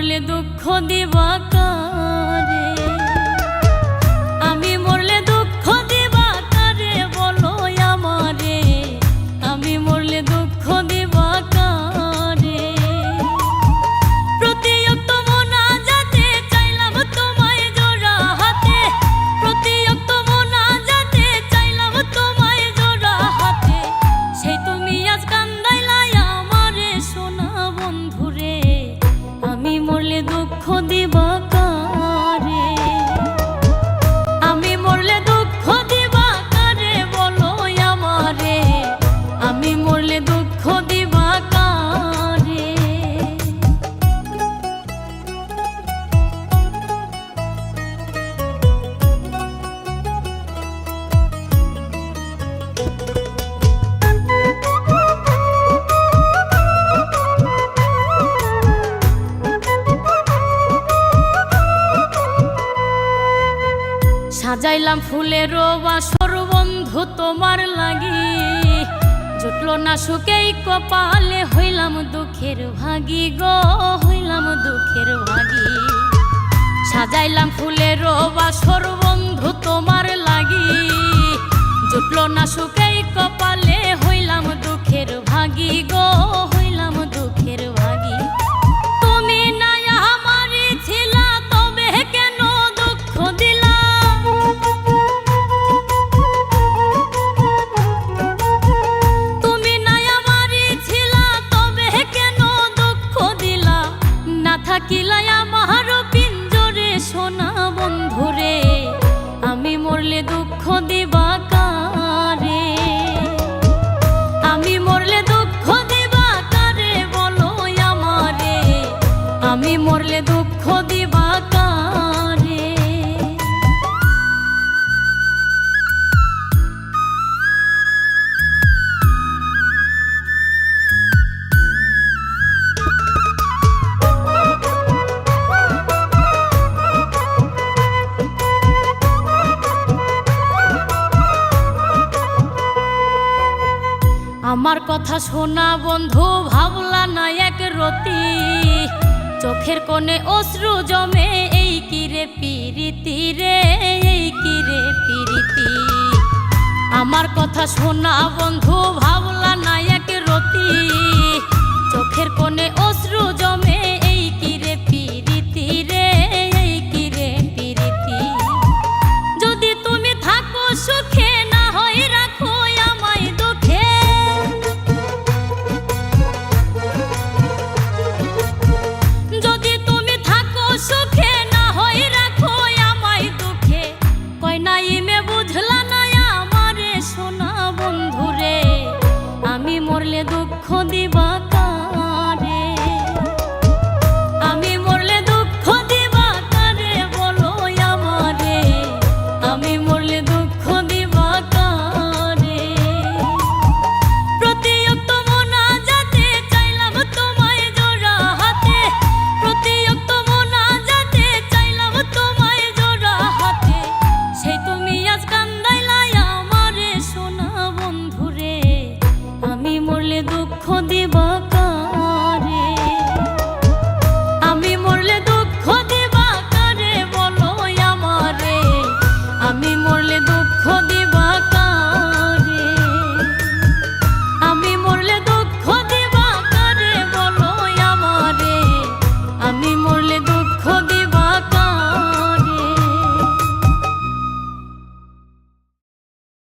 মরলে দুঃখ দিবা কারে, আমি মরলে দুঃখ দিবা কারে বলো আমারে, আমি মরলে দুঃখ দিবা কারে। প্রতিয়ক্ত মোনাজাতে চাইলাম তোমায় জোড়া হাতে, প্রতিয়ক্ত মোনাজাতে চাইলাম তোমায় জোড়া হাতে, সেই তুমি আজ কান্দাইলাই আমারে সোনা বন্ধুরে, আমি মরলে দুঃখ দিবা কারে, আমি মরলে দুঃখ দিবা কারে বলো আমারে, আমি মরলে দুঃখ দিবা কারে। সাজাইলাম ফুলের বাসর বন্ধু তোমার লাগি, জুটলো না সুখেই কপালে, হইলাম দুঃখের ভাগী গো, হইলাম দুঃখের ভাগী। সাজাইলাম ফুলের বাসর বন্ধু তোমার লাগি, জুটলো না সুখেই কপালে, হইলাম দুঃখের ভাগী গো, হইলাম দুঃখের ভাগী। তুমি না আমারই ছিলা তবে কেন দুঃখ দিলা, তুমি না আমারই ছিলা তবে কেন দুঃখ দিলা, না থাকিলাই আমার পিঞ্জরে সোনা বন্ধুরে, আমি মরলে দুঃখ দিবা কারে, আমি মরলে দুঃখ দিবা কারে বলো আমারে, আমি মরলে দুঃখ দিবা কারে। আমার কথা শোনা বন্ধু ভাবলা না এক রতি, চোখের কোণে অশ্রু জমে, এই কিরে পিরিতি রে, এই কিরে পিরিতি। আমার কথা শোনা বন্ধু ভাবলা না এক রতি, চোখের কোণে অশ্রু জমে, এই কিরে পিরিতি রে, এই কিরে পিরিতি। যদি তুমি থাকো সুখে না হয় রাখো আমায় দুঃখে, যদি তুমি থাকো সুখে না হয় রাখো আমায় দুঃখে, কই নাইমে বুঝলা না আমারে সোনা বন্ধুরে, আমি মরলে দুঃখ দিবা কারে, আমি মরলে দুঃখ দিবা কারে বলো আমারে, আমি মরলে দুঃখ দিবা কারে। প্রতিয়ক্ত মোনাজাতে চাইলাম তোমায় জোড়া হাতে, প্রতিয়ক্ত মোনাজাতে চাইলাম তোমায় জোড়া হাতে, সেই তুমি আজ কান্দাইলাই আমারে সোনা বন্ধুরে, আমি মরলে দুঃখ দিবা